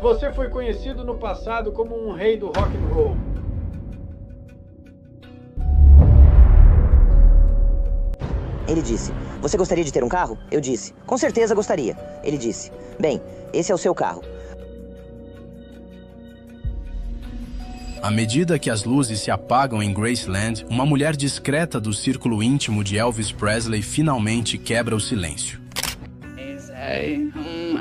Você foi conhecido no passado como um rei do rock and roll. Ele disse, você gostaria de ter um carro? Eu disse, com certeza gostaria. Ele disse, bem, esse é o seu carro. À medida que as luzes se apagam em Graceland, uma mulher discreta do círculo íntimo de Elvis Presley finalmente quebra o silêncio.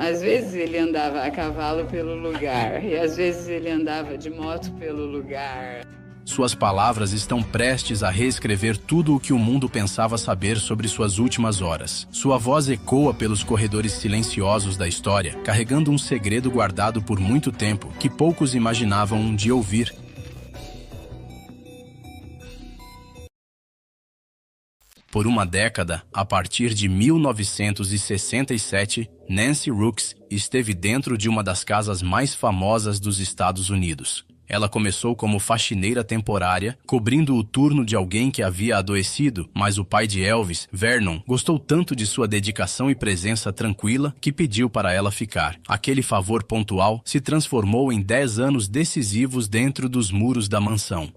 Às vezes ele andava a cavalo pelo lugar, e às vezes ele andava de moto pelo lugar. Suas palavras estão prestes a reescrever tudo o que o mundo pensava saber sobre suas últimas horas. Sua voz ecoa pelos corredores silenciosos da história, carregando um segredo guardado por muito tempo que poucos imaginavam um dia ouvir. Por uma década, a partir de 1967, Nancy Rooks esteve dentro de uma das casas mais famosas dos Estados Unidos. Ela começou como faxineira temporária, cobrindo o turno de alguém que havia adoecido, mas o pai de Elvis, Vernon, gostou tanto de sua dedicação e presença tranquila que pediu para ela ficar. Aquele favor pontual se transformou em 10 anos decisivos dentro dos muros da mansão.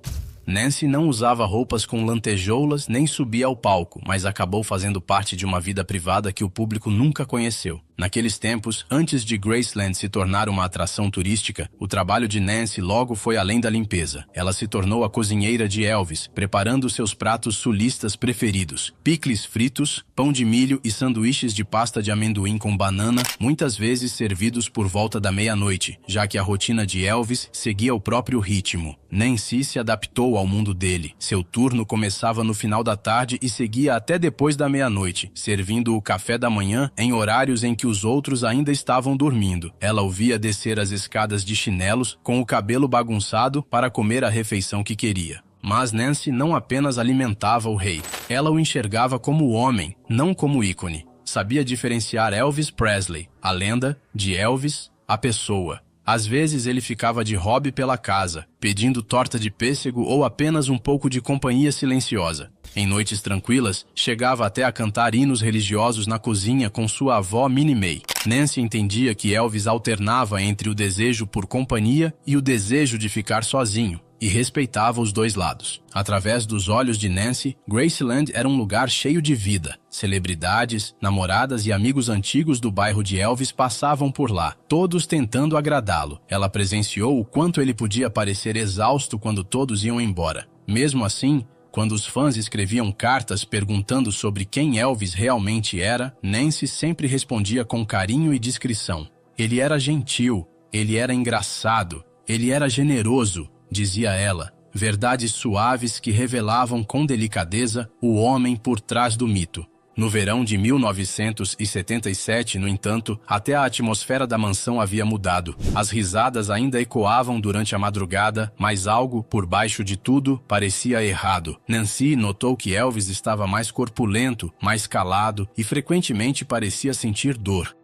Nancy não usava roupas com lantejoulas nem subia ao palco, mas acabou fazendo parte de uma vida privada que o público nunca conheceu. Naqueles tempos, antes de Graceland se tornar uma atração turística, o trabalho de Nancy logo foi além da limpeza. Ela se tornou a cozinheira de Elvis, preparando seus pratos sulistas preferidos: picles fritos, pão de milho e sanduíches de pasta de amendoim com banana, muitas vezes servidos por volta da meia-noite, já que a rotina de Elvis seguia o próprio ritmo. Nancy se adaptou ao mundo dele. Seu turno começava no final da tarde e seguia até depois da meia-noite, servindo o café da manhã em horários em que os outros ainda estavam dormindo. Ela o via descer as escadas de chinelos, com o cabelo bagunçado, para comer a refeição que queria. Mas Nancy não apenas alimentava o rei. Ela o enxergava como homem, não como ícone. Sabia diferenciar Elvis Presley, a lenda, de Elvis, a pessoa. Às vezes ele ficava de hobby pela casa, pedindo torta de pêssego ou apenas um pouco de companhia silenciosa. Em noites tranquilas, chegava até a cantar hinos religiosos na cozinha com sua avó Minnie May. Nancy entendia que Elvis alternava entre o desejo por companhia e o desejo de ficar sozinho, e respeitava os dois lados. Através dos olhos de Nancy, Graceland era um lugar cheio de vida. Celebridades, namoradas e amigos antigos do bairro de Elvis passavam por lá, todos tentando agradá-lo. Ela presenciou o quanto ele podia parecer exausto quando todos iam embora. Mesmo assim, quando os fãs escreviam cartas perguntando sobre quem Elvis realmente era, Nancy sempre respondia com carinho e discrição. Ele era gentil, ele era engraçado, ele era generoso, dizia ela, verdades suaves que revelavam com delicadeza o homem por trás do mito. No verão de 1977, no entanto, até a atmosfera da mansão havia mudado. As risadas ainda ecoavam durante a madrugada, mas algo, por baixo de tudo, parecia errado. Nancy notou que Elvis estava mais corpulento, mais calado e frequentemente parecia sentir dor.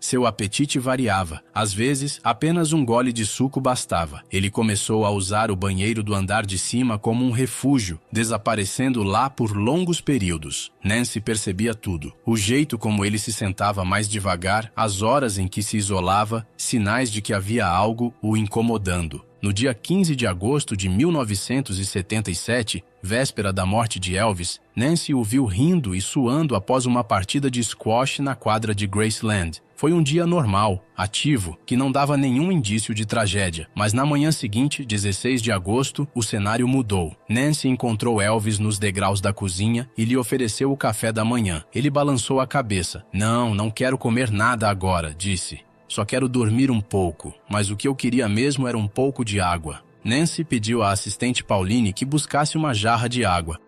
Seu apetite variava. Às vezes, apenas um gole de suco bastava. Ele começou a usar o banheiro do andar de cima como um refúgio, desaparecendo lá por longos períodos. Nancy percebia tudo. O jeito como ele se sentava mais devagar, as horas em que se isolava, sinais de que havia algo o incomodando. No dia 15 de agosto de 1977, véspera da morte de Elvis, Nancy o viu rindo e suando após uma partida de squash na quadra de Graceland. Foi um dia normal, ativo, que não dava nenhum indício de tragédia. Mas na manhã seguinte, 16 de agosto, o cenário mudou. Nancy encontrou Elvis nos degraus da cozinha e lhe ofereceu o café da manhã. Ele balançou a cabeça. Não quero comer nada agora, disse. Só quero dormir um pouco, mas o que eu queria mesmo era um pouco de água. Nancy pediu à assistente Pauline que buscasse uma jarra de água.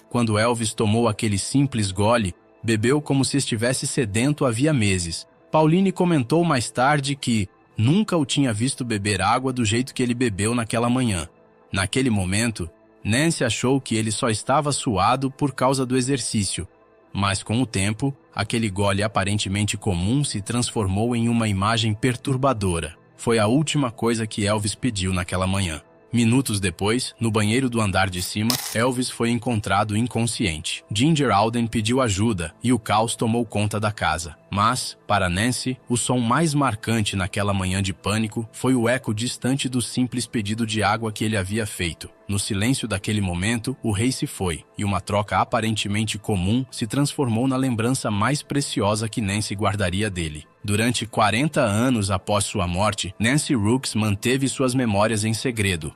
Quando Elvis tomou aquele simples gole, bebeu como se estivesse sedento havia meses. Pauline comentou mais tarde que nunca o tinha visto beber água do jeito que ele bebeu naquela manhã. Naquele momento, Nancy achou que ele só estava suado por causa do exercício. Mas com o tempo, aquele gole aparentemente comum se transformou em uma imagem perturbadora. Foi a última coisa que Elvis pediu naquela manhã. Minutos depois, no banheiro do andar de cima, Elvis foi encontrado inconsciente. Ginger Alden pediu ajuda e o caos tomou conta da casa. Mas, para Nancy, o som mais marcante naquela manhã de pânico foi o eco distante do simples pedido de água que ele havia feito. No silêncio daquele momento, o rei se foi, e uma troca aparentemente comum se transformou na lembrança mais preciosa que Nancy guardaria dele. Durante 40 anos após sua morte, Nancy Rooks manteve suas memórias em segredo.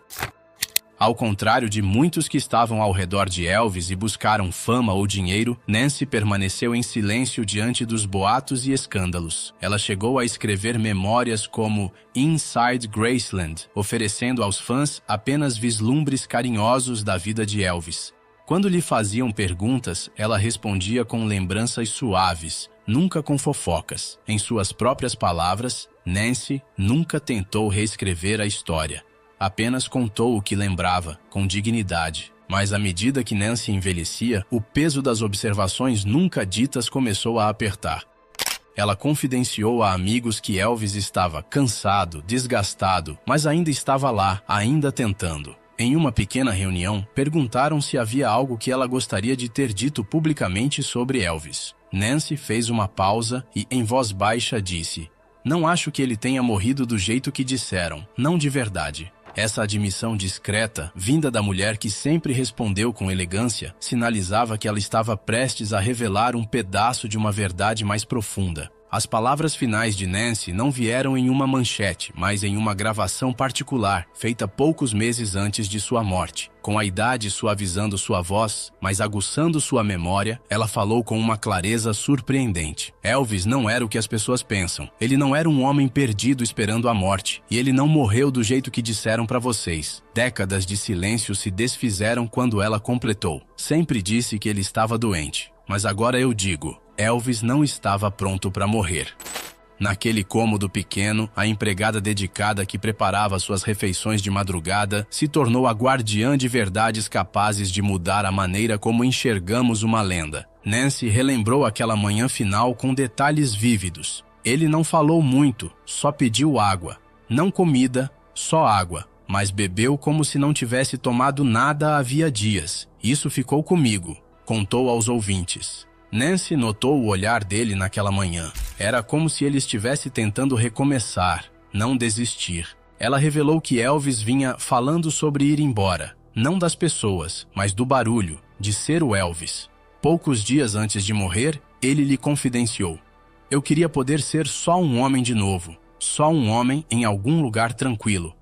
Ao contrário de muitos que estavam ao redor de Elvis e buscaram fama ou dinheiro, Nancy permaneceu em silêncio diante dos boatos e escândalos. Ela chegou a escrever memórias como Inside Graceland, oferecendo aos fãs apenas vislumbres carinhosos da vida de Elvis. Quando lhe faziam perguntas, ela respondia com lembranças suaves, nunca com fofocas. Em suas próprias palavras, Nancy nunca tentou reescrever a história. Apenas contou o que lembrava, com dignidade. Mas à medida que Nancy envelhecia, o peso das observações nunca ditas começou a apertar. Ela confidenciou a amigos que Elvis estava cansado, desgastado, mas ainda estava lá, ainda tentando. Em uma pequena reunião, perguntaram se havia algo que ela gostaria de ter dito publicamente sobre Elvis. Nancy fez uma pausa e, em voz baixa, disse: "Não acho que ele tenha morrido do jeito que disseram, não de verdade." Essa admissão discreta, vinda da mulher que sempre respondeu com elegância, sinalizava que ela estava prestes a revelar um pedaço de uma verdade mais profunda. As palavras finais de Nancy não vieram em uma manchete, mas em uma gravação particular, feita poucos meses antes de sua morte. Com a idade suavizando sua voz, mas aguçando sua memória, ela falou com uma clareza surpreendente. Elvis não era o que as pessoas pensam. Ele não era um homem perdido esperando a morte. E ele não morreu do jeito que disseram para vocês. Décadas de silêncio se desfizeram quando ela completou. Sempre disse que ele estava doente. Mas agora eu digo, Elvis não estava pronto para morrer. Naquele cômodo pequeno, a empregada dedicada que preparava suas refeições de madrugada se tornou a guardiã de verdades capazes de mudar a maneira como enxergamos uma lenda. Nancy relembrou aquela manhã final com detalhes vívidos. Ele não falou muito, só pediu água. Não comida, só água. Mas bebeu como se não tivesse tomado nada havia dias. Isso ficou comigo, contou aos ouvintes. Nancy notou o olhar dele naquela manhã. Era como se ele estivesse tentando recomeçar, não desistir. Ela revelou que Elvis vinha falando sobre ir embora, não das pessoas, mas do barulho, de ser o Elvis. Poucos dias antes de morrer, ele lhe confidenciou: "Eu queria poder ser só um homem de novo, só um homem em algum lugar tranquilo."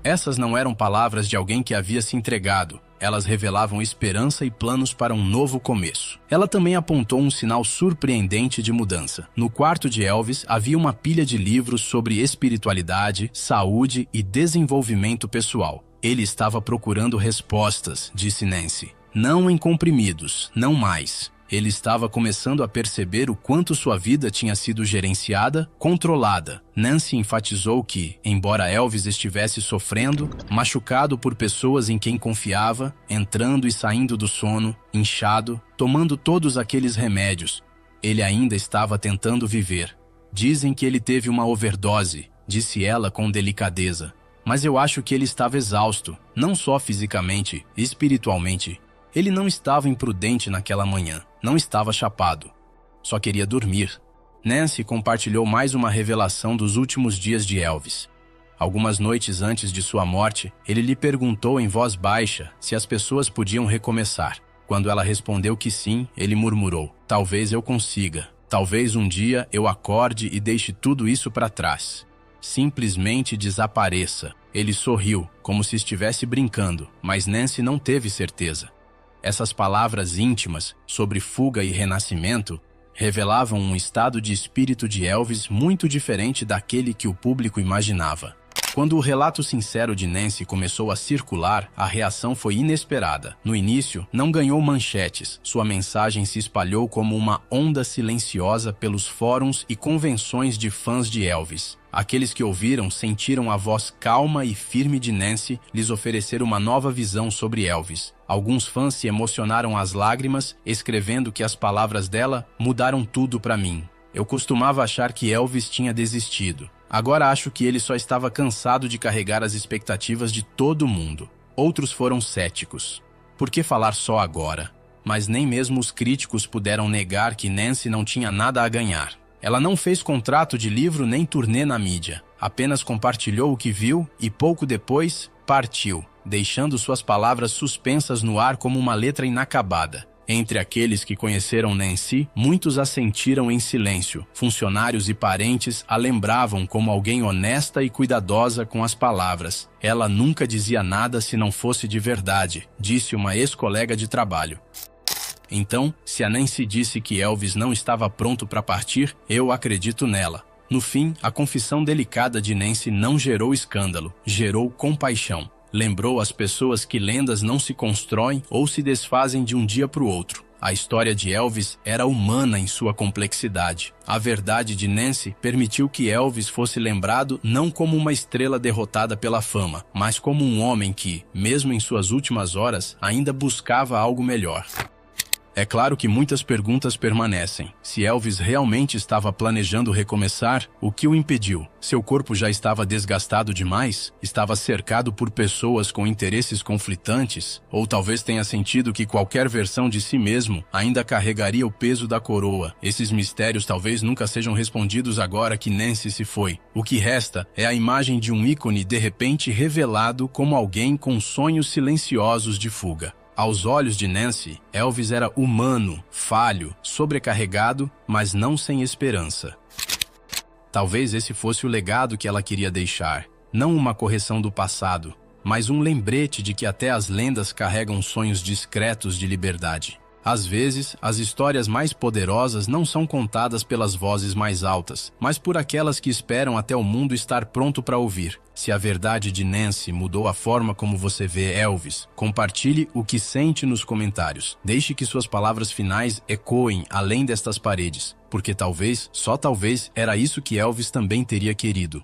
Essas não eram palavras de alguém que havia se entregado. Elas revelavam esperança e planos para um novo começo. Ela também apontou um sinal surpreendente de mudança. No quarto de Elvis havia uma pilha de livros sobre espiritualidade, saúde e desenvolvimento pessoal. Ele estava procurando respostas, disse Nancy. Não em comprimidos, não mais. Ele estava começando a perceber o quanto sua vida tinha sido gerenciada, controlada. Nancy enfatizou que, embora Elvis estivesse sofrendo, machucado por pessoas em quem confiava, entrando e saindo do sono, inchado, tomando todos aqueles remédios, ele ainda estava tentando viver. Dizem que ele teve uma overdose, disse ela com delicadeza. Mas eu acho que ele estava exausto, não só fisicamente, espiritualmente. Ele não estava imprudente naquela manhã, não estava chapado. Só queria dormir. Nancy compartilhou mais uma revelação dos últimos dias de Elvis. Algumas noites antes de sua morte, ele lhe perguntou em voz baixa se as pessoas podiam recomeçar. Quando ela respondeu que sim, ele murmurou: "Talvez eu consiga. Talvez um dia eu acorde e deixe tudo isso para trás. Simplesmente desapareça." Ele sorriu, como se estivesse brincando, mas Nancy não teve certeza. Essas palavras íntimas, sobre fuga e renascimento, revelavam um estado de espírito de Elvis muito diferente daquele que o público imaginava. Quando o relato sincero de Nancy começou a circular, a reação foi inesperada. No início, não ganhou manchetes. Sua mensagem se espalhou como uma onda silenciosa pelos fóruns e convenções de fãs de Elvis. Aqueles que ouviram sentiram a voz calma e firme de Nancy lhes oferecer uma nova visão sobre Elvis. Alguns fãs se emocionaram às lágrimas, escrevendo que as palavras dela mudaram tudo para mim. Eu costumava achar que Elvis tinha desistido. Agora acho que ele só estava cansado de carregar as expectativas de todo mundo. Outros foram céticos. Por que falar só agora? Mas nem mesmo os críticos puderam negar que Nancy não tinha nada a ganhar. Ela não fez contrato de livro nem turnê na mídia. Apenas compartilhou o que viu e pouco depois partiu, deixando suas palavras suspensas no ar como uma letra inacabada. Entre aqueles que conheceram Nancy, muitos a sentiram em silêncio. Funcionários e parentes a lembravam como alguém honesta e cuidadosa com as palavras. Ela nunca dizia nada se não fosse de verdade, disse uma ex-colega de trabalho. Então, se a Nancy disse que Elvis não estava pronto para partir, eu acredito nela. No fim, a confissão delicada de Nancy não gerou escândalo, gerou compaixão. Lembrou às pessoas que lendas não se constroem ou se desfazem de um dia para o outro. A história de Elvis era humana em sua complexidade. A verdade de Nancy permitiu que Elvis fosse lembrado não como uma estrela derrotada pela fama, mas como um homem que, mesmo em suas últimas horas, ainda buscava algo melhor. É claro que muitas perguntas permanecem. Se Elvis realmente estava planejando recomeçar, o que o impediu? Seu corpo já estava desgastado demais? Estava cercado por pessoas com interesses conflitantes? Ou talvez tenha sentido que qualquer versão de si mesmo ainda carregaria o peso da coroa? Esses mistérios talvez nunca sejam respondidos agora que Nancy se foi. O que resta é a imagem de um ícone de repente revelado como alguém com sonhos silenciosos de fuga. Aos olhos de Nancy, Elvis era humano, falho, sobrecarregado, mas não sem esperança. Talvez esse fosse o legado que ela queria deixar. Não uma correção do passado, mas um lembrete de que até as lendas carregam sonhos discretos de liberdade. Às vezes, as histórias mais poderosas não são contadas pelas vozes mais altas, mas por aquelas que esperam até o mundo estar pronto para ouvir. Se a verdade de Nancy mudou a forma como você vê Elvis, compartilhe o que sente nos comentários. Deixe que suas palavras finais ecoem além destas paredes, porque talvez, só talvez, era isso que Elvis também teria querido.